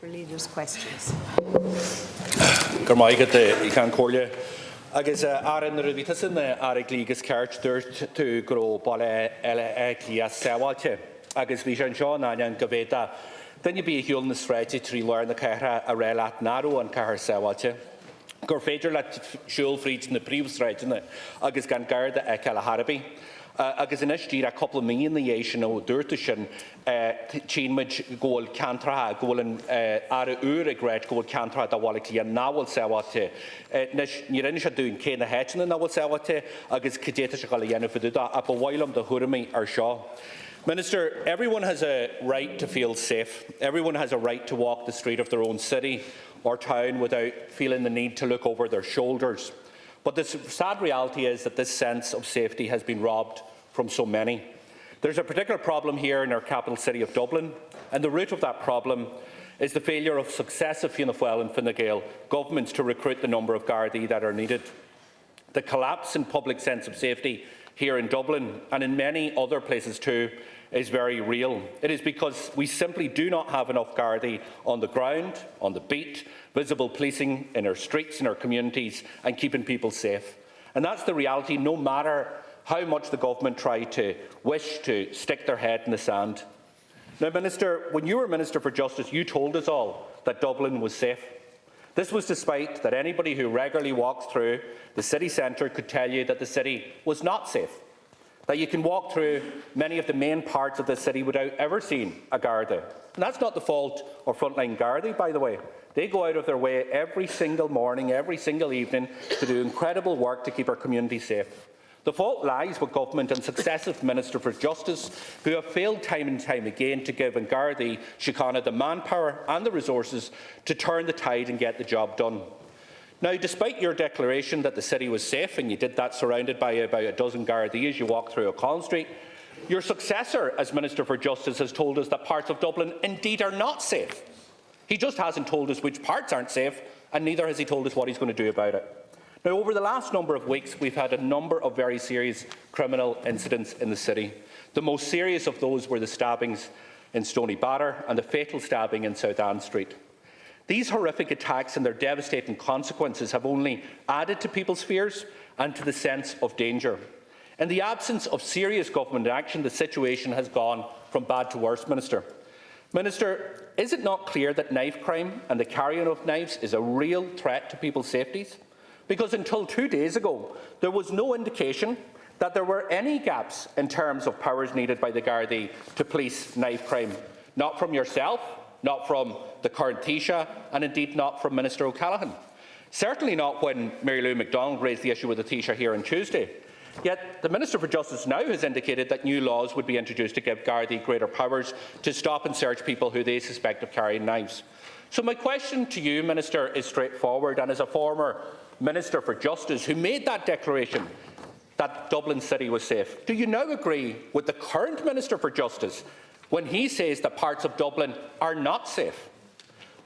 for leaders' questions. Agus aran na rubitasin arig lígus ceart dúirt tú gro bole clias sewalte. Agus bhí an Seán an gaveta. Dunne bí hiúil na sreide trí leir na ceithre a réileat narú an ceithre sewalte. Gur féidir le siúil fríd na príomhsreidena agus gan garda ceile Harabi. Agus inis dír a couple million na dhééis ó dúirta sin tíimid ggóil cantratha ggóil ar úr ag réid ggóil cantratha a bhla líon náhfuil sehaite. Ní rinne se dún cé na héitina náhfuil sehaite agus cadéta se gáil dhéanamh faúda a bhhailm de thuirmaí ar seo. Minister, everyone has a right to feel safe. Everyone has a right to walk the street of their own city or town without feeling the need to look over their shoulders. But the sad reality is that this sense of safety has been robbed from so many. There's a particular problem here in our capital city of Dublin, and the root of that problem is the failure of successive Fianna Fáil and Fine Gael governments to recruit the number of Gardaí that are needed. The collapse in public sense of safety here in Dublin and in many other places too is very real. It is because we simply do not have enough Gardaí on the ground, on the beat, visible policing in our streets, in our communities and keeping people safe. And that's the reality no matter how much the government try to wish to stick their head in the sand. Now, Minister, when you were Minister for Justice, you told us all that Dublin was safe. This was despite that anybody who regularly walks through the city centre could tell you that the city was not safe. That you can walk through many of the main parts of the city without ever seeing a Garda. And that's not the fault of frontline Gardaí, by the way. They go out of their way every single morning, every single evening to do incredible work to keep our community safe. The fault lies with government and successive Minister for Justice who have failed time and time again to give Gardaí Síochána the manpower and the resources to turn the tide and get the job done. Now, despite your declaration that the city was safe, and you did that surrounded by about a dozen Gardaí as you walked through O'Connell Street, your successor as Minister for Justice has told us that parts of Dublin indeed are not safe. He just hasn't told us which parts aren't safe, and neither has he told us what he's going to do about it. Now, over the last number of weeks, we've had a number of very serious criminal incidents in the city. The most serious of those were the stabbings in Stoney Batter and the fatal stabbing in South Ann Street. These horrific attacks and their devastating consequences have only added to people's fears and to the sense of danger. In the absence of serious government action, the situation has gone from bad to worse, Minister. Minister, is it not clear that knife crime and the carrying of knives is a real threat to people's safeties? Because until 2 days ago, there was no indication that there were any gaps in terms of powers needed by the Gardaí to police knife crime. Not from yourself, not from the current Taoiseach, and indeed not from Minister O'Callaghan. Certainly not when Mary Lou McDonald raised the issue with the Taoiseach here on Tuesday. Yet the Minister for Justice now has indicated that new laws would be introduced to give Gardaí greater powers to stop and search people who they suspect of carrying knives. So my question to you, Minister, is straightforward, and as a former Minister for Justice who made that declaration that Dublin City was safe, do you now agree with the current Minister for Justice when he says that parts of Dublin are not safe?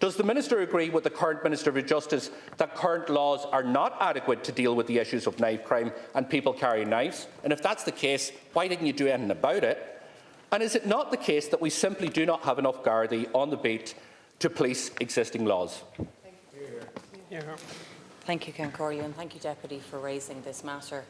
Does the Minister agree with the current Minister for Justice that current laws are not adequate to deal with the issues of knife crime and people carrying knives? And if that's the case, why didn't you do anything about it? And is it not the case that we simply do not have enough Gardaí on the beat to police existing laws? Thank you, Concordia, and thank you, Deputy, for raising this matter.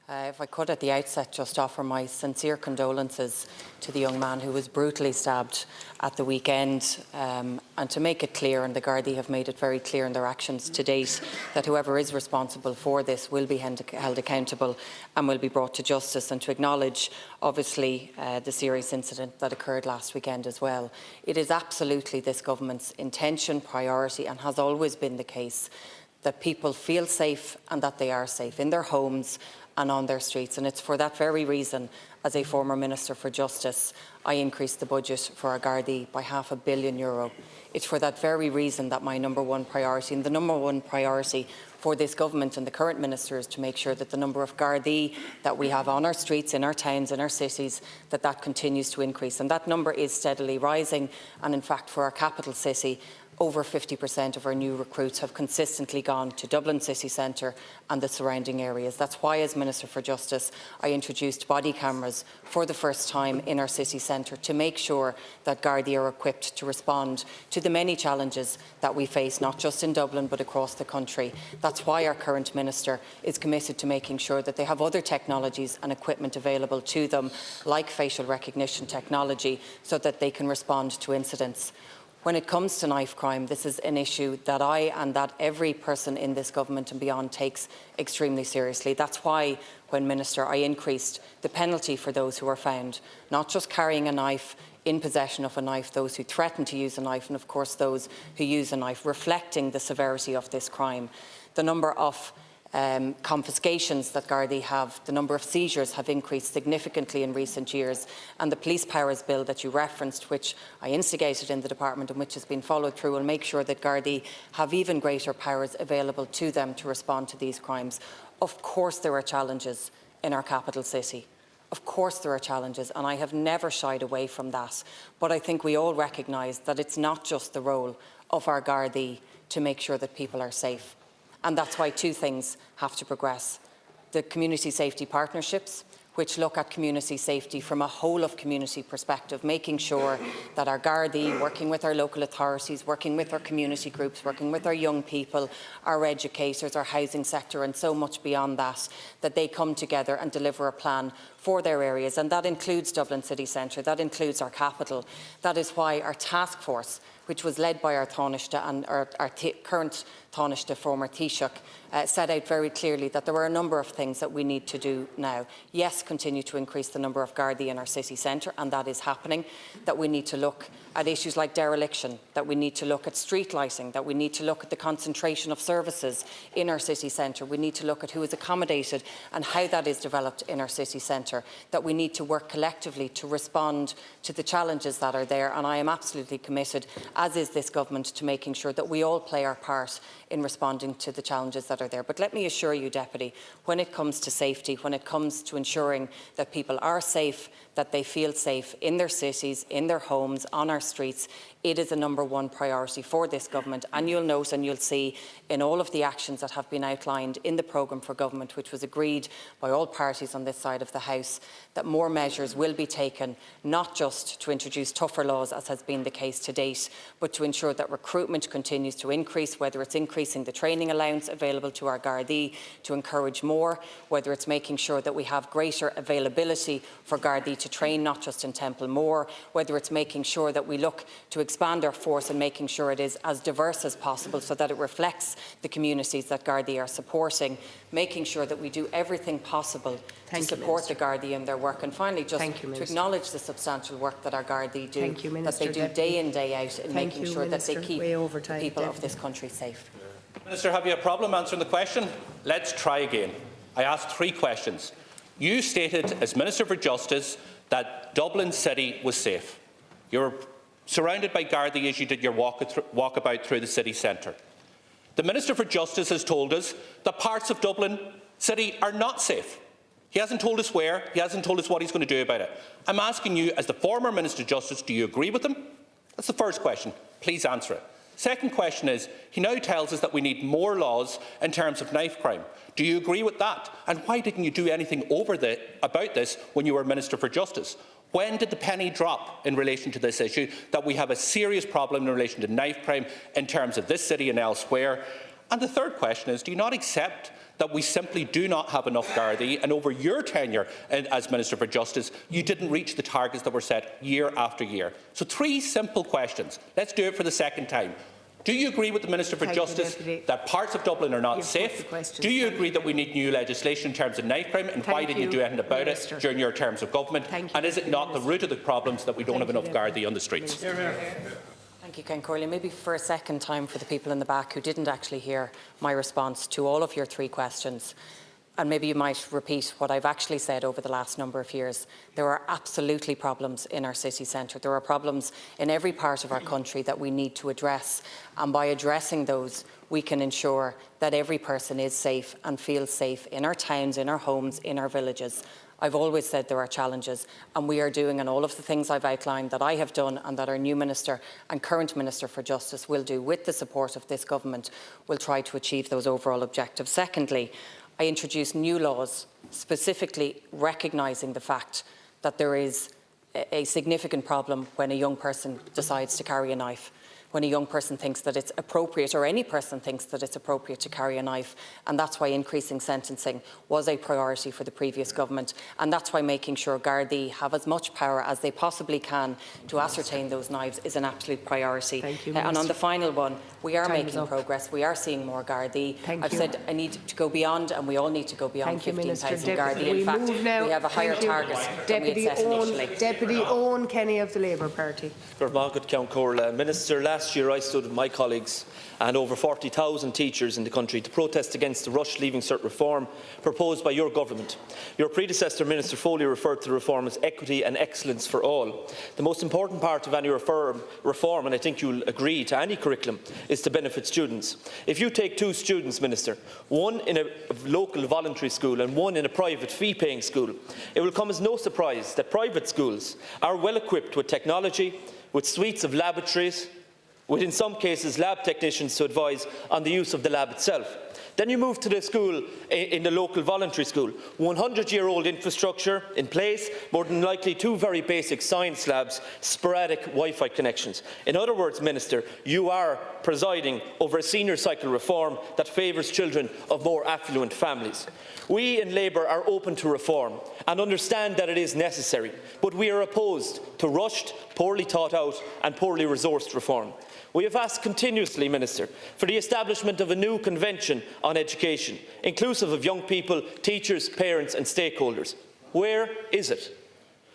If I could at the outset just offer my sincere condolences to the young man who was brutally stabbed at the weekend, and to make it clear, and the Gardaí have made it very clear in their actions to date, that whoever is responsible for this will be held accountable and will be brought to justice, and to acknowledge obviously the serious incident that occurred last weekend as well. It is absolutely this government's intention, priority, and has always been the case that people feel safe and that they are safe in their homes and on their streets. And it's for that very reason, as a former Minister for Justice, I increased the budget for our Gardaí by €500 million. It's for that very reason that my number one priority, and the number one priority for this government and the current minister, is to make sure that the number of Gardaí that we have on our streets, in our towns, in our cities, that continues to increase. And that number is steadily rising. And in fact, for our capital city, over 50% of our new recruits have consistently gone to Dublin city centre and the surrounding areas. That's why, as Minister for Justice, I introduced body cameras for the first time in our city centre to make sure that Gardaí are equipped to respond to the many challenges that we face, not just in Dublin but across the country. That's why our current Minister is committed to making sure that they have other technologies and equipment available to them, like facial recognition technology, so that they can respond to incidents. When it comes to knife crime, this is an issue that I and that every person in this government and beyond takes extremely seriously. That's why, when Minister, I increased the penalty for those who are found not just carrying a knife, in possession of a knife, those who threaten to use a knife, and of course those who use a knife, reflecting the severity of this crime. The number of confiscations that Gardaí have, the number of seizures have increased significantly in recent years, and the Police Powers Bill that you referenced, which I instigated in the department and which has been followed through, will make sure that Gardaí have even greater powers available to them to respond to these crimes. Of course there are challenges in our capital city. Of course there are challenges, and I have never shied away from that. But I think we all recognise that it's not just the role of our Gardaí to make sure that people are safe. And that's why two things have to progress. The community safety partnerships, which look at community safety from a whole of community perspective, making sure that our Gardaí, working with our local authorities, working with our community groups, working with our young people, our educators, our housing sector and so much beyond that, that they come together and deliver a plan for their areas. And that includes Dublin City Centre, that includes our capital. That is why our task force, which was led by our Taoiseach and our current Taoiseach, former Taoiseach, set out very clearly that there were a number of things that we need to do now. Yes, continue to increase the number of Gardaí in our city centre, and that is happening. That we need to look at issues like dereliction, that we need to look at street lighting, that we need to look at the concentration of services in our city centre. We need to look at who is accommodated and how that is developed in our city centre. That we need to work collectively to respond to the challenges that are there, and I am absolutely committed, as is this government, to making sure that we all play our part in responding to the challenges that are there. But let me assure you, Deputy, when it comes to safety, when it comes to ensuring that people are safe, that they feel safe in their cities, in their homes, on our streets, it is a #1 priority for this government. And you'll note and you'll see in all of the actions that have been outlined in the programme for government, which was agreed by all parties on this side of the House, that more measures will be taken, not just to introduce tougher laws, as has been the case to date, but to ensure that recruitment continues to increase, whether it's increasing the training allowance available to our Gardaí to encourage more, whether it's making sure that we have greater availability for Gardaí to train, not just in Templemore, whether it's making sure that we look to expand our force and making sure it is as diverse as possible so that it reflects the communities that Gardaí are supporting, making sure that we do everything possible to support the Gardaí in their work. And finally, just to acknowledge the substantial work that our Gardaí do, that they do day in, day out in making sure that they keep the people of this country safe. Minister, have you a problem answering the question? Let's try again. I asked 3 questions. You stated, as Minister for Justice, that Dublin City was safe. You were surrounded by Gardaí as you did your walkabout through the city centre. The Minister for Justice has told us that parts of Dublin City are not safe. He hasn't told us where, he hasn't told us what he's going to do about it. I'm asking you, as the former Minister of Justice, do you agree with him? That's the first question. Please answer it. Second question is, he now tells us that we need more laws in terms of knife crime. Do you agree with that? And why didn't you do anything about this when you were Minister for Justice? When did the penny drop in relation to this issue, that we have a serious problem in relation to knife crime in terms of this city and elsewhere? And the third question is, do you not accept that we simply do not have enough Gardaí, and over your tenure as Minister for Justice, you didn't reach the targets that were set year after year? So 3 simple questions. Let's do it for the second time. Do you agree with the Minister for Justice that parts of Dublin are not safe? Do you agree that we need new legislation in terms of knife crime, and why didn't you do anything about it during your terms of government? And is it not the root of the problems that we don't have enough Gardaí on the streets? Thank you, Ken Corley. Maybe for a second time for the people in the back who didn't actually hear my response to all of your 3 questions. And maybe you might repeat what I've actually said over the last number of years. There are absolutely problems in our city centre. There are problems in every part of our country that we need to address. And by addressing those, we can ensure that every person is safe and feels safe in our towns, in our homes, in our villages. I've always said there are challenges, and we are doing, and all of the things I've outlined that I have done and that our new Minister and current Minister for Justice will do with the support of this government will try to achieve those overall objectives. Secondly, I introduced new laws specifically recognising the fact that there is a significant problem when a young person decides to carry a knife, when a young person thinks that it's appropriate, or any person thinks that it's appropriate to carry a knife. And that's why increasing sentencing was a priority for the previous government. And that's why making sure Gardaí have as much power as they possibly can to ascertain those knives is an absolute priority. Thank you, and on the final one, we are Time making progress. We are seeing more Gardaí. I've said I need to go beyond, and we all need to go beyond 15,000 Gardaí. In fact, we have a higher target than we had set initially. Deputy Owen Kenny of the Labour Party. Minister, last year I stood with my colleagues and over 40,000 teachers in the country to protest against the rushed Leaving Cert reform proposed by your government. Your predecessor, Minister Foley, referred to the reform as equity and excellence for all. The most important part of any reform, and I think you'll agree to any curriculum, is to benefit students. If you take two students, Minister, one in a local voluntary school and one in a private fee-paying school, it will come as no surprise that private schools are well equipped with technology, with suites of laboratories, with in some cases lab technicians to advise on the use of the lab itself. Then you move to the school in the local voluntary school, 100-year-old infrastructure in place, more than likely two very basic science labs, sporadic Wi-Fi connections. In other words, Minister, you are presiding over a senior cycle reform that favours children of more affluent families. We in Labour are open to reform and understand that it is necessary, but we are opposed to rushed, poorly thought out and poorly resourced reform. We have asked continuously, Minister, for the establishment of a new convention on education, inclusive of young people, teachers, parents and stakeholders. Where is it?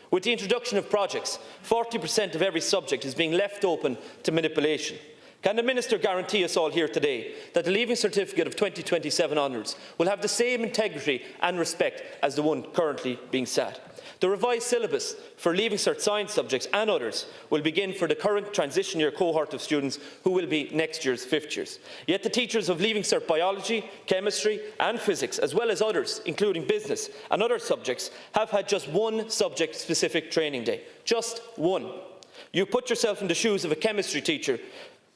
With the introduction of projects, 40% of every subject is being left open to manipulation. Can the Minister guarantee us all here today that the Leaving Certificate of 2027 onwards will have the same integrity and respect as the one currently being sat? The revised syllabus for Leaving Cert science subjects and others will begin for the current transition year cohort of students who will be next year's fifth years. Yet the teachers of Leaving Cert biology, chemistry and physics, as well as others, including business and other subjects, have had just one subject-specific training day. Just one. You put yourself in the shoes of a chemistry teacher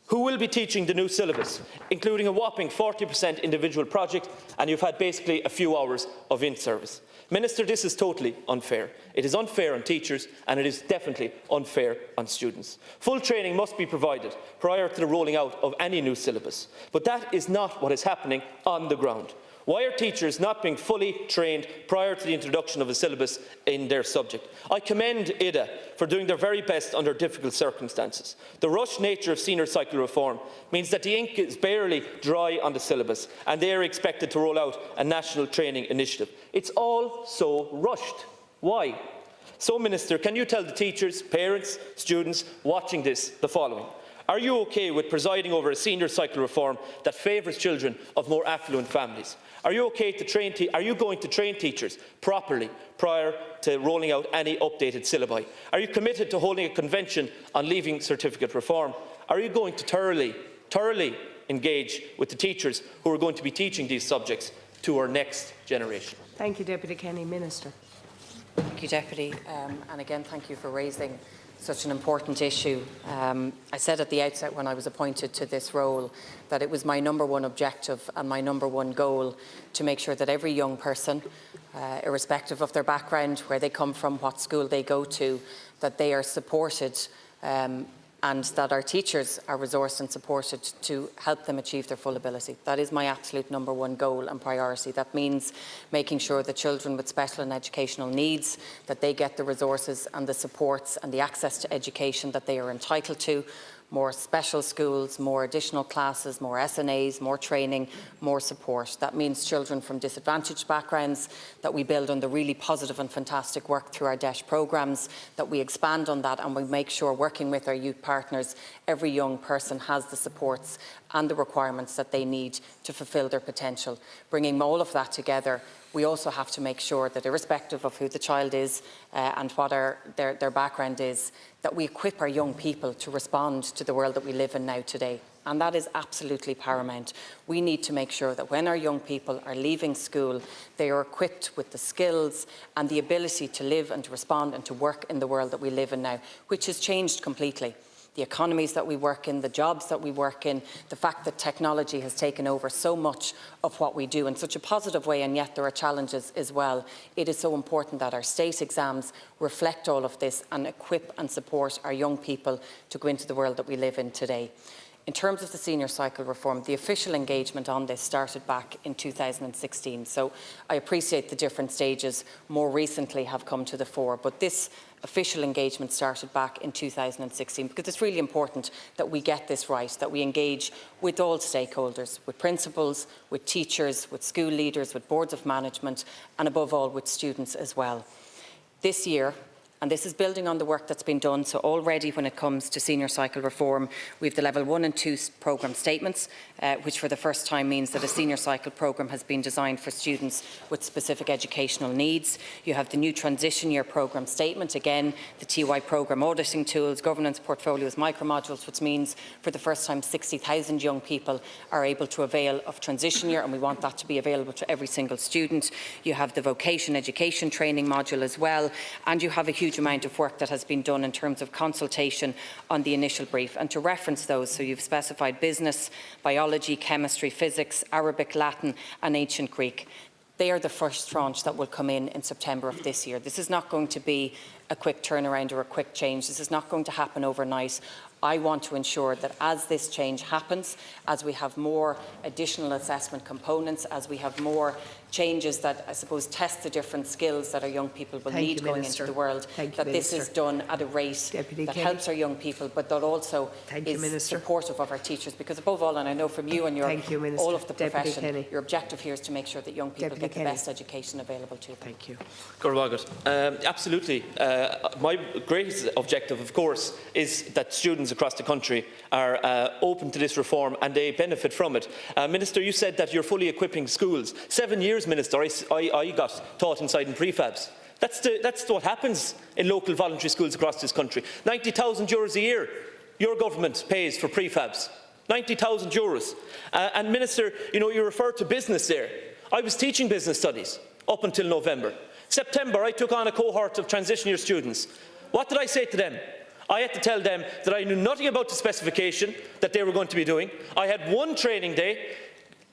who will be teaching the new syllabus, including a whopping 40% individual project, and you've had basically a few hours of in-service. Minister, this is totally unfair. It is unfair on teachers and it is definitely unfair on students. Full training must be provided prior to the rolling out of any new syllabus, but that is not what is happening on the ground. Why are teachers not being fully trained prior to the introduction of a syllabus in their subject? I commend IDA for doing their very best under difficult circumstances. The rushed nature of senior cycle reform means that the ink is barely dry on the syllabus and they are expected to roll out a national training initiative. It's all so rushed. Why? So, Minister, can you tell the teachers, parents, students watching this the following? Are you okay with presiding over a senior cycle reform that favours children of more affluent families? Are you okay to are you going to train teachers properly prior to rolling out any updated syllabi? Are you committed to holding a convention on Leaving Certificate reform? Are you going to thoroughly engage with the teachers who are going to be teaching these subjects to our next generation? Thank you, Deputy Kenny. Minister. Thank you, Deputy. And again, thank you for raising such an important issue. I said at the outset when I was appointed to this role that it was my #1 objective and my #1 goal to make sure that every young person, irrespective of their background, where they come from, what school they go to, that they are supported and that our teachers are resourced and supported to help them achieve their full ability. That is my absolute #1 goal and priority. That means making sure that children with special and educational needs, that they get the resources and the supports and the access to education that they are entitled to, more special schools, more additional classes, more SNAs, more training, more support. That means children from disadvantaged backgrounds, that we build on the really positive and fantastic work through our DESH programmes, that we expand on that and we make sure, working with our youth partners, every young person has the supports and the requirements that they need to fulfil their potential. Bringing all of that together, we also have to make sure that, irrespective of who the child is and what their background is, that we equip our young people to respond to the world that we live in now today. and that is absolutely paramount. We need to make sure that when our young people are leaving school, they are equipped with the skills and the ability to live and to respond and to work in the world that we live in now, which has changed completely. The economies that we work in, the jobs that we work in, the fact that technology has taken over so much of what we do in such a positive way, and yet there are challenges as well. It is so important that our state exams reflect all of this and equip and support our young people to go into the world that we live in today. In terms of the senior cycle reform, the official engagement on this started back in 2016. So I appreciate the different stages more recently have come to the fore, but this official engagement started back in 2016 because it's really important that we get this right, that we engage with all stakeholders, with principals, with teachers, with school leaders, with boards of management, and above all with students as well. This year, and this is building on the work that's been done. So already when it comes to senior cycle reform, we have the level 1 and 2 programme statements, which for the first time means that a senior cycle programme has been designed for students with specific educational needs. You have the new transition year programme statement, again, the TY programme auditing tools, governance portfolios, micromodules, which means for the first time 60,000 young people are able to avail of transition year, and we want that to be available to every single student. You have the vocation education training module as well, and you have a huge amount of work that has been done in terms of consultation on the initial brief. And to reference those, so you've specified business, biology, chemistry, physics, Arabic, Latin and ancient Greek. They are the first tranche that will come in September of this year. This is not going to be a quick turnaround or a quick change. This is not going to happen overnight. I want to ensure that as this change happens, as we have more additional assessment components, as we have more changes that, I suppose, test the different skills that our young people will need going into the world, that this is done at a rate that helps our young people, but that also is supportive of our teachers. Because above all, and I know from you and all of the profession, your objective here is to make sure that young people get the best education available to them. Thank you. Absolutely. My greatest objective, of course, is that students across the country are open to this reform and they benefit from it. Minister, you said that you're fully equipping schools. 7 years, Minister, I got taught inside in prefabs. That's what happens in local voluntary schools across this country. €90,000 a year your government pays for prefabs. €90,000. And Minister, you referred to business there. I was teaching business studies up until November. September, I took on a cohort of transition year students. What did I say to them? I had to tell them that I knew nothing about the specification that they were going to be doing. I had one training day,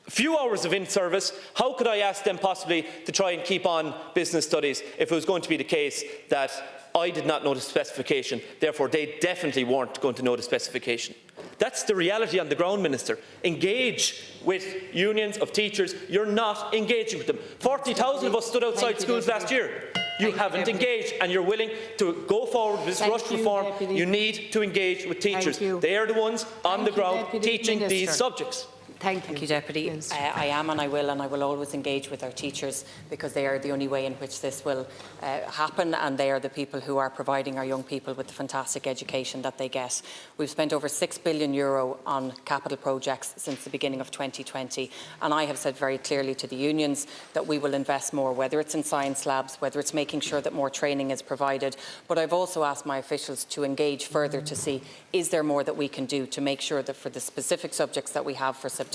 a few hours of in-service. How could I ask them possibly to try and keep on business studies if it was going to be the case that I did not know the specification, therefore they definitely weren't going to know the specification? That's the reality on the ground, Minister. Engage with unions of teachers. You're not engaging with them. 40,000 of us stood outside schools last year. You haven't engaged, and you're willing to go forward with this rushed reform. You need to engage with teachers. They are the ones on the ground teaching these subjects. Thank you, Deputy. I am and I will always engage with our teachers, because they are the only way in which this will happen, and they are the people who are providing our young people with the fantastic education that they get. We've spent over €6 billion on capital projects since the beginning of 2020, and I have said very clearly to the unions that we will invest more, whether it's in science labs, whether it's making sure that more training is provided. But I've also asked my officials to engage further to see, is there more that we can do to make sure that for the specific subjects that we have for September,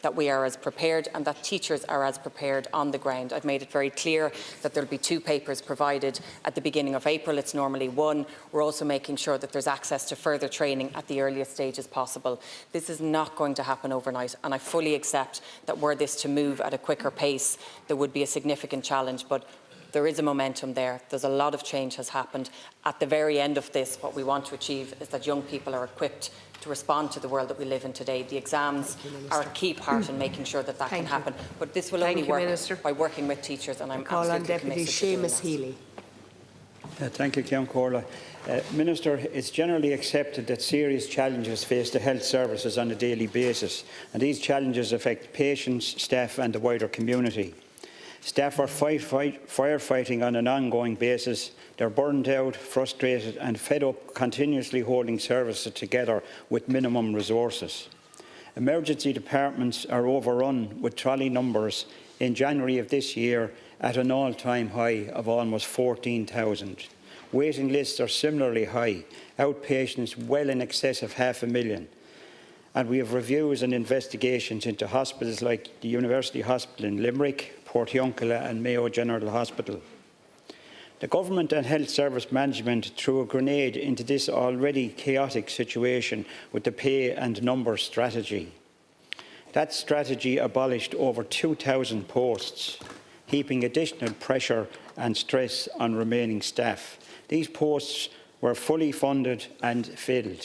that we are as prepared and that teachers are as prepared on the ground. I've made it very clear that there will be 2 papers provided at the beginning of April. It's normally 1. We're also making sure that there's access to further training at the earliest stages possible. This is not going to happen overnight, and I fully accept that were this to move at a quicker pace, there would be a significant challenge. But there is a momentum there. There's a lot of change has happened. At the very end of this, what we want to achieve is that young people are equipped to respond to the world that we live in today. The exams are a key part in making sure that can happen. But this will only work by working with teachers, and I'm absolutely committed to doing that. Healy. Thank you, Ceann Comhairle. Minister, it's generally accepted that serious challenges face the health services on a daily basis, and these challenges affect patients, staff and the wider community. Staff are firefighting on an ongoing basis. They're burned out, frustrated and fed up, continuously holding services together with minimum resources. Emergency departments are overrun with trolley numbers in January of this year at an all-time high of almost 14,000. Waiting lists are similarly high, outpatients well in excess of 500,000. and we have reviews and investigations into hospitals like the University Hospital in Limerick, Portiuncula and Mayo General Hospital. The Government and Health Service Management threw a grenade into this already chaotic situation with the pay and numbers strategy. That strategy abolished over 2,000 posts, heaping additional pressure and stress on remaining staff. These posts were fully funded and filled.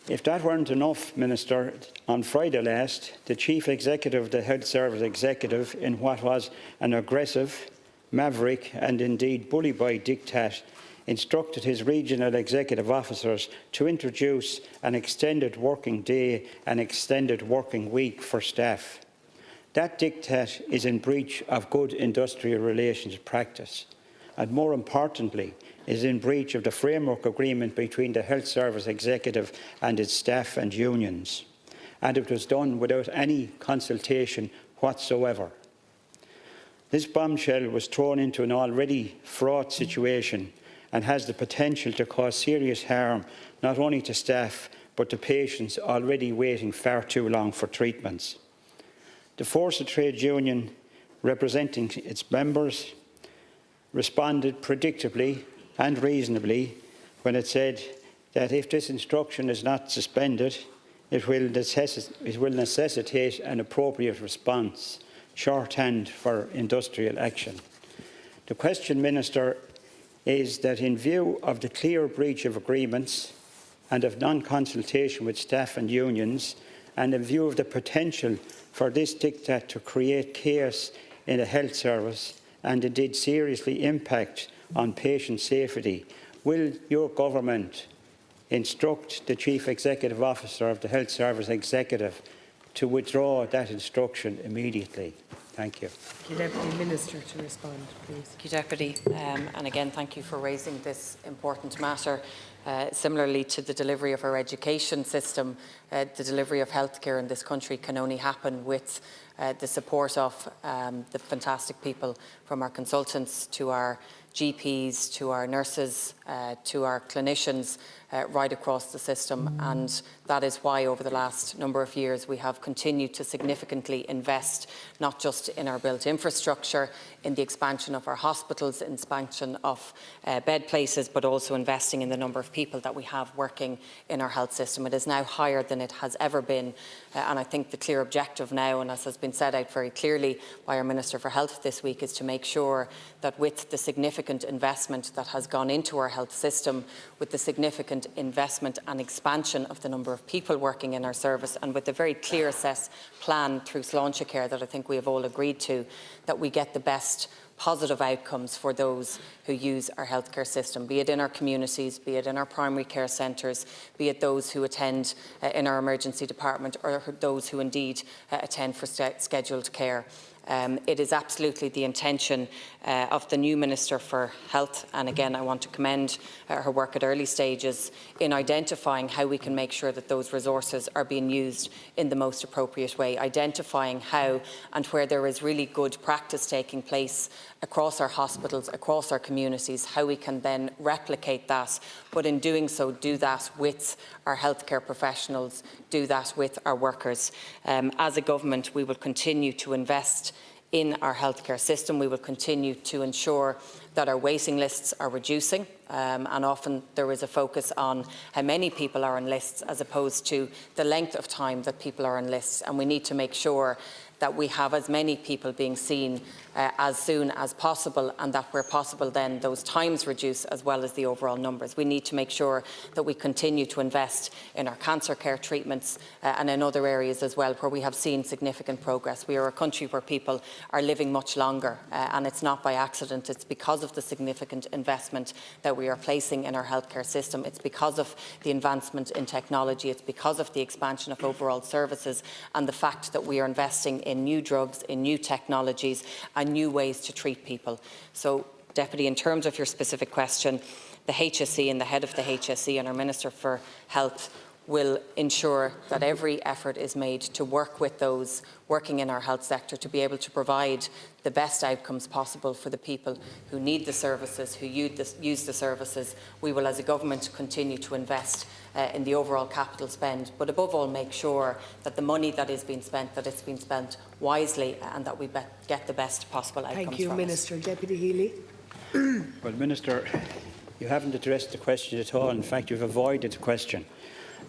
If that weren't enough, Minister, on Friday last, the Chief Executive of the Health Service Executive, in what was an aggressive, maverick and indeed bully boy diktat, instructed his regional executive officers to introduce an extended working day and extended working week for staff. That diktat is in breach of good industrial relations practice and, more importantly, is in breach of the framework agreement between the Health Service Executive and its staff and unions. And it was done without any consultation whatsoever. This bombshell was thrown into an already fraught situation and has the potential to cause serious harm not only to staff but to patients already waiting far too long for treatments. The Force of Trade Union, representing its members, responded predictably and reasonably when it said that if this instruction is not suspended, it will necessitate an appropriate response, shorthand for industrial action. The question, Minister, is that in view of the clear breach of agreements and of non-consultation with staff and unions, and in view of the potential for this diktat to create chaos in the health service and indeed seriously impact on patient safety, will your government instruct the Chief Executive Officer of the Health Service Executive to withdraw that instruction immediately? Thank you. The Deputy Minister to respond, please. Thank you, Deputy. And again, thank you for raising this important matter. Similarly to the delivery of our education system, the delivery of healthcare in this country can only happen with the support of the fantastic people, from our consultants to our GPs, to our nurses, to our clinicians, right across the system. And that is why over the last number of years we have continued to significantly invest not just in our built infrastructure, in the expansion of our hospitals, expansion of bed places, but also investing in the number of people that we have working in our health system. It is now higher than it has ever been, and I think the clear objective now, and as has been set out very clearly by our Minister for Health this week, is to make sure that with the significant investment that has gone into our health system, with the significant investment and expansion of the number of people working in our service, and with the very clear assess plan through Sláinte Care that I think we have all agreed to, that we get the best positive outcomes for those who use our healthcare system, be it in our communities, be it in our primary care centres, be it those who attend in our emergency department, or those who indeed attend for scheduled care. It is absolutely the intention of the new Minister for Health, and again I want to commend her work at early stages in identifying how we can make sure that those resources are being used in the most appropriate way, identifying how and where there is really good practice taking place across our hospitals, across our communities, how we can then replicate that, but in doing so do that with our healthcare professionals, do that with our workers. As a government, we will continue to invest in our healthcare system. We will continue to ensure that our waiting lists are reducing, and often there is a focus on how many people are on lists as opposed to the length of time that people are on lists, and we need to make sure that we have as many people being seen as soon as possible, and that where possible then those times reduce as well as the overall numbers. We need to make sure that we continue to invest in our cancer care treatments and in other areas as well where we have seen significant progress. We are a country where people are living much longer, and it's not by accident. It's because of the significant investment that we are placing in our healthcare system. It's because of the advancement in technology. It's because of the expansion of overall services and the fact that we are investing in new drugs, in new technologies and new ways to treat people. So, Deputy, in terms of your specific question, the HSE and the head of the HSE and our Minister for Health will ensure that every effort is made to work with those working in our health sector to be able to provide the best outcomes possible for the people who need the services, who use the services. We will, as a government, continue to invest in the overall capital spend, but above all make sure that the money that is being spent, that it's being spent wisely and that we get the best possible outcomes. Thank you, from Minister. Deputy Healy. Well, Minister, you haven't addressed the question at all. In fact, you've avoided the question.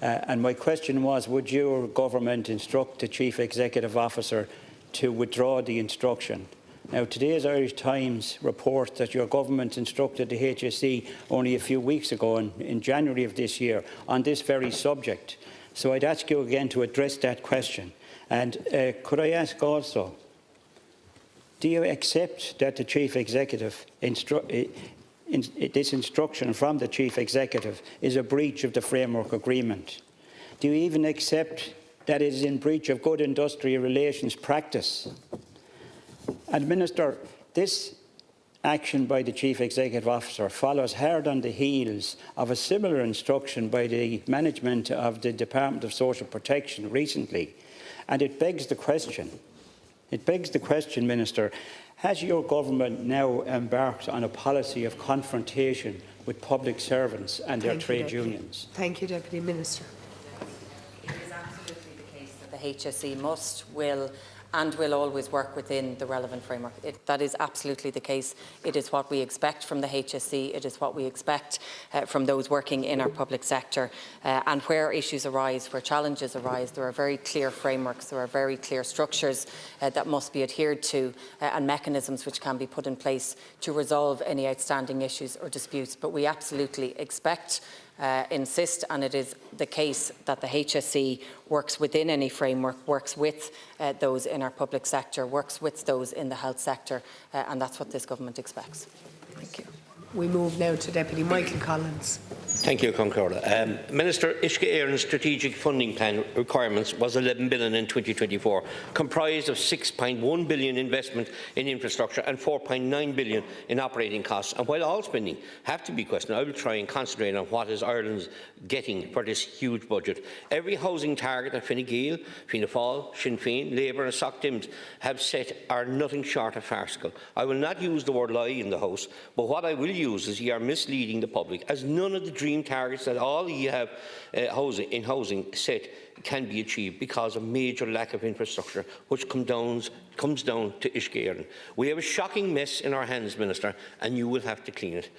And my question was, would your government instruct the Chief Executive Officer to withdraw the instruction? Now, today's Irish Times report that your government instructed the HSE only a few weeks ago, in January of this year, on this very subject. So I'd ask you again to address that question. And could I ask also, do you accept that the Chief Executive this instruction from the Chief Executive is a breach of the framework agreement? Do you even accept that it is in breach of good industrial relations practice? And Minister, this action by the Chief Executive Officer follows hard on the heels of a similar instruction by the management of the Department of Social Protection recently. And it begs the question, Minister, has your government now embarked on a policy of confrontation with public servants and their trade unions? Thank you, Deputy Minister. It is absolutely the case that the HSE must, will and will always work within the relevant framework. That is absolutely the case. It is what we expect from the HSE. It is what we expect from those working in our public sector. And where issues arise, where challenges arise, there are very clear frameworks, there are very clear structures that must be adhered to and mechanisms which can be put in place to resolve any outstanding issues or disputes. But we absolutely expect insist, and it is the case, that the HSE works within any framework, works with those in our public sector, works with those in the health sector, and that's what this government expects. Thank you. We move now to Deputy Michael Collins. Thank you, Concorde. Minister, Uisce Éireann's strategic funding plan requirements was 11 billion in 2024, comprised of 6.1 billion investment in infrastructure and 4.9 billion in operating costs. And while all spending have to be questioned, I will try and concentrate on what is Ireland's getting for this huge budget. Every housing target that Fine Gael, Fianna Fáil, Sinn Féin, Labour and Soc Dims have set are nothing short of farcical. I will not use the word lie in the House, but what I will use is you are misleading the public, as none of the dream targets that all you have in housing set can be achieved because of major lack of infrastructure, which comes down to Uisce Éireann. We have a shocking mess in our hands, Minister, and you will have to clean it.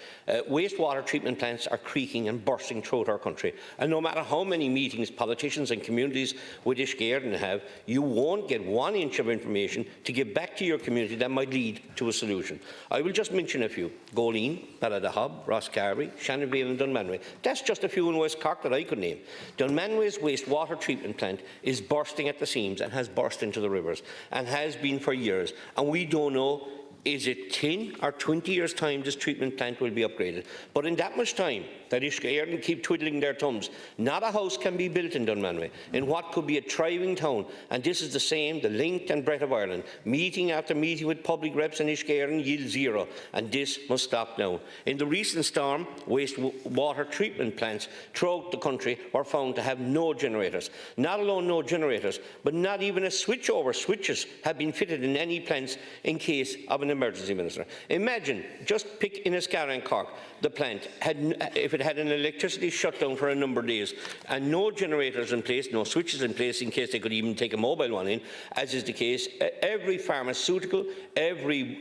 Wastewater treatment plants are creaking and bursting throughout our country, and no matter how many meetings politicians and communities with Uisce Éireann have, you won't get 1 inch of information to give back to your community that might lead to a solution. I will just mention a few: Goleen, Balladahub, Rosscarbery, Shannonvale and Dunmanway. That's just a few in West Cork that I could name. Dunmanway's wastewater treatment plant is bursting at the seams and has burst into the rivers and has been for years, and we don't know, is it 10 or 20 years' time this treatment plant will be upgraded. But in that much time that Uisce Éireann keep twiddling their thumbs, not a house can be built in Dunmanway, in what could be a thriving town. And this is the same, the length and breadth of Ireland. Meeting after meeting with public reps in Uisce Éireann yields zero, and this must stop now. In the recent storm, wastewater treatment plants throughout the country were found to have no generators. Not alone no generators, but not even a switchover switches have been fitted in any plants in case of an emergency, Minister. Imagine, just pick in Enniscarra and Cork, the plant, if it had an electricity shutdown for a number of days and no generators in place, no switches in place in case they could even take a mobile one in, as is the case, every pharmaceutical, every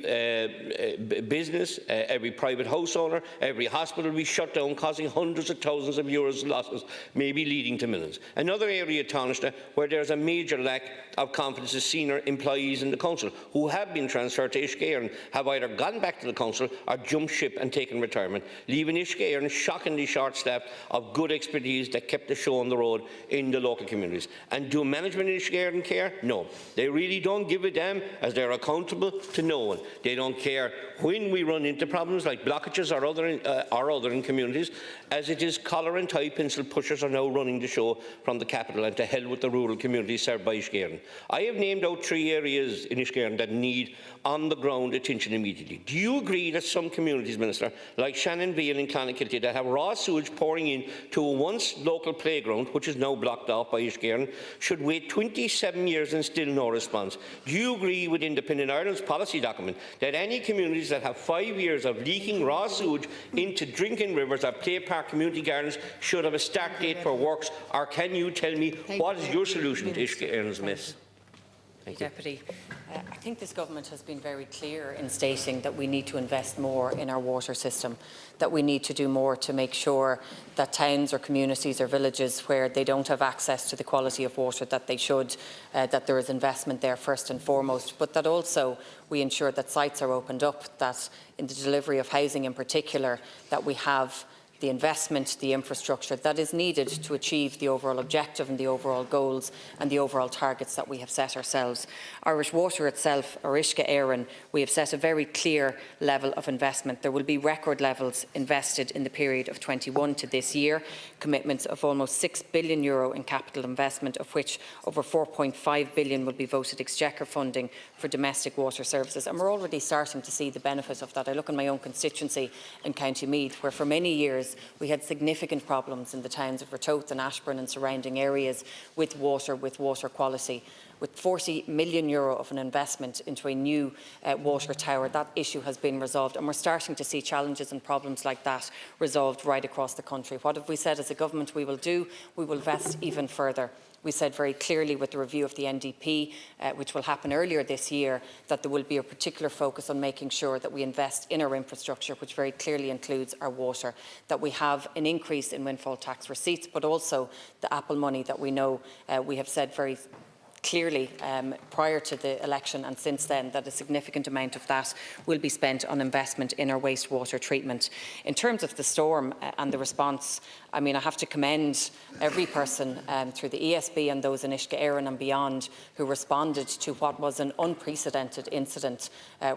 business, every private house owner, every hospital will be shut down, causing hundreds of thousands of euros losses, maybe leading to millions. Another area, Taoiseach, where there is a major lack of confidence is senior employees in the council who have been transferred to Uisce Éireann, have either gone back to the council or jumped ship and taken retirement, leaving Uisce Éireann shockingly short-staffed of good expertise that kept the show on the road in the local communities. And do management in Uisce Éireann care? No. They really don't give a damn, as they're accountable to no one. They don't care when we run into problems like blockages or other in communities, as it is collar and tie pencil pushers are now running the show from the capital, and to hell with the rural communities served by Uisce Éireann. I have named out 3 areas in Uisce Éireann that need on-the-ground background attention immediately. Do you agree that some communities, Minister, like Shannon Vale and Clonakilty, that have raw sewage pouring in to a once local playground, which is now blocked off by Ishkearn, should wait 27 years and still no response? Do you agree with Independent Ireland's policy document that any communities that have 5 years of leaking raw sewage into drinking rivers or play park community gardens should have a start date for works, or can you tell me what is your solution to Ishkearn's mess? Thank you. Deputy. I think this government has been very clear in stating that we need to invest more in our water system, that we need to do more to make sure that towns or communities or villages where they don't have access to the quality of water that they should, that there is investment there first and foremost, but that also we ensure that sites are opened up, that in the delivery of housing in particular, that we have the investment, the infrastructure that is needed to achieve the overall objective and the overall goals and the overall targets that we have set ourselves. Irish Water itself, or Uisce Éireann, we have set a very clear level of investment. There will be record levels invested in the period of 21 to this year, commitments of almost €6 billion in capital investment, of which over €4.5 billion will be voted exchequer funding for domestic water services. And we're already starting to see the benefit of that. I look in my own constituency in County Meath, where for many years we had significant problems in the towns of Ratoath and Ashburn and surrounding areas with water quality. With €40 million of an investment into a new water tower, that issue has been resolved, and we're starting to see challenges and problems like that resolved right across the country. What have we said as a government we will do? We will invest even further. We said very clearly with the review of the NDP, which will happen earlier this year, that there will be a particular focus on making sure that we invest in our infrastructure, which very clearly includes our water, that we have an increase in windfall tax receipts, but also the Apple money that we know we have said very clearly prior to the election and since then that a significant amount of that will be spent on investment in our wastewater treatment. In terms of the storm and the response, I mean, I have to commend every person through the ESB and those in Uisce Éireann and beyond who responded to what was an unprecedented incident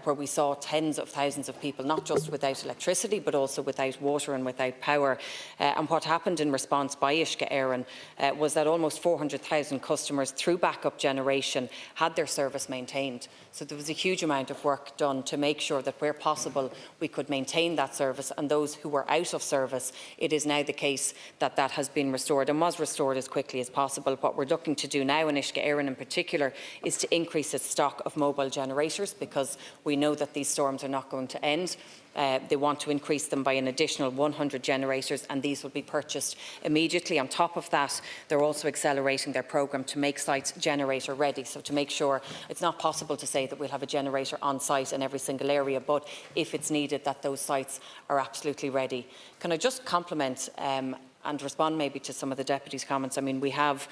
where we saw tens of thousands of people, not just without electricity, but also without water and without power. And what happened in response by Uisce Éireann was that almost 400,000 customers through backup generation had their service maintained. So there was a huge amount of work done to make sure that where possible we could maintain that service, and those who were out of service, it is now the case that that has been restored and was restored as quickly as possible. What we're looking to do now in Uisce Éireann in particular is to increase its stock of mobile generators, because we know that these storms are not going to end. They want to increase them by an additional 100 generators, and these will be purchased immediately. On top of that, they're also accelerating their programme to make sites generator ready, so to make sure it's not possible to say that we'll have a generator on site in every single area, but if it's needed, that those sites are absolutely ready. Can I just compliment and respond maybe to some of the Deputy's comments? I mean, we have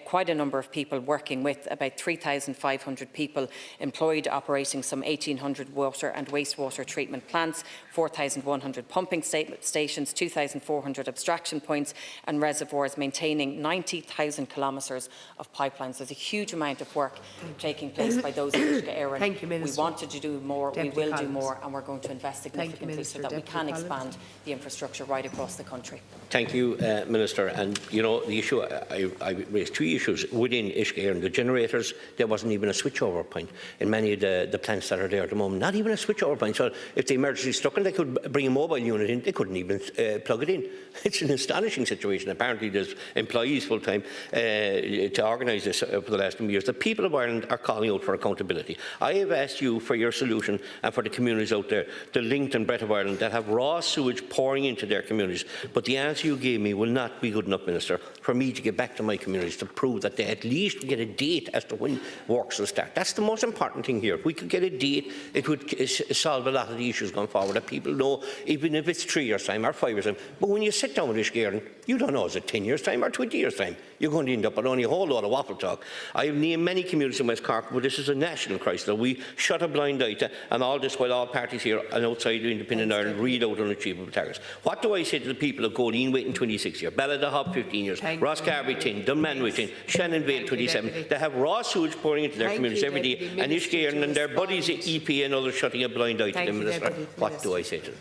quite a number of people working with about 3,500 people employed, operating some 1,800 water and wastewater treatment plants, 4,100 pumping stations, 2,400 abstraction points and reservoirs, maintaining 90,000 kilometres of pipelines. There's a huge amount of work taking place by those in Uisce Éireann. Thank you, Minister. We wanted to do more, Deputy we will Collins. do more, and we're going to invest significantly so that we can expand the infrastructure right across the country. Thank you, Minister. And, you know, the issue, I raised three issues within Uisce Éireann. The generators, there wasn't even a switchover point in many of the plants that are there at the moment. Not even a switchover point. So if the emergency struck and they could bring a mobile unit in, they couldn't even plug it in. It's an astonishing situation. Apparently there's employees full-time to organise this for the last few years. The people of Ireland are calling out for accountability. I have asked you for your solution and for the communities out there, the length and breadth of Ireland, that have raw sewage pouring into their communities. But the answer you gave me will not be good enough, Minister, for me to get back to my communities to prove that they at least get a date as to when works will start. That's the most important thing here. If we could get a date, it would solve a lot of the issues going forward, that people know, even if it's 3 years' time or 5 years' time. But when you sit down with Uisce Éireann, you don't know, is it 10 years' time or 20 years' time? You're going to end up with only a whole lot of waffle talk. I have named many communities in West Cork, but this is a national crisis. We shut a blind eye to, and all this while all parties here and outside of Independent Ireland read out unachievable targets. What do I say to the people of Goleen waiting 26 years, Ballydehob 15 years, Rosscarbery 10, Dunmanway 10, Shannonvale 27? They have raw sewage pouring into their communities every day, and Uisce Éireann and their buddies at EP and others shutting a blind eye to them, Minister. What do I say to them?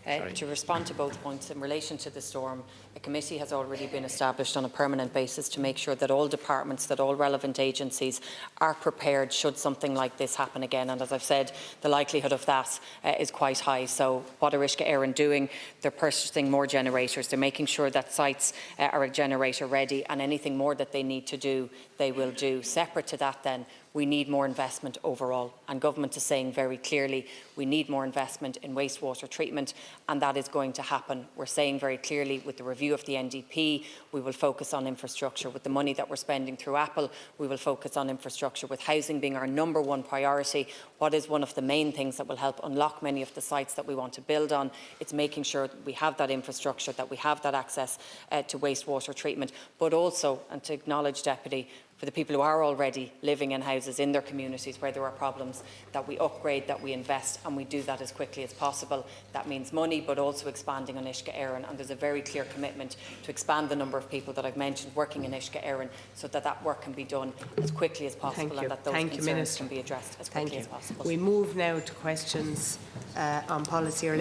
To respond to both points, in relation to the storm, a committee has already been established on a permanent basis to make sure that all departments, that all relevant agencies are prepared should something like this happen again. And as I've said, the likelihood of that is quite high. So what are Uisce Éireann doing? They're purchasing more generators. They're making sure that sites are generator ready, and anything more that they need to do, they will do. Separate to that then, we need more investment overall, and government is saying very clearly we need more investment in wastewater treatment, and that is going to happen. We're saying very clearly with the review of the NDP, we will focus on infrastructure. With the money that we're spending through Apple, we will focus on infrastructure. With housing being our #1 priority, what is one of the main things that will help unlock many of the sites that we want to build on? It's making sure that we have that infrastructure, that we have that access to wastewater treatment, but also, and to acknowledge, Deputy, for the people who are already living in houses in their communities where there are problems, that we upgrade, that we invest, and we do that as quickly as possible. That means money, but also expanding on Uisce Éireann, and there's a very clear commitment to expand the number of people that I've mentioned working in Uisce Éireann, so that that work can be done as quickly as possible and that those concerns can be addressed as quickly as possible. We move now to questions on policy or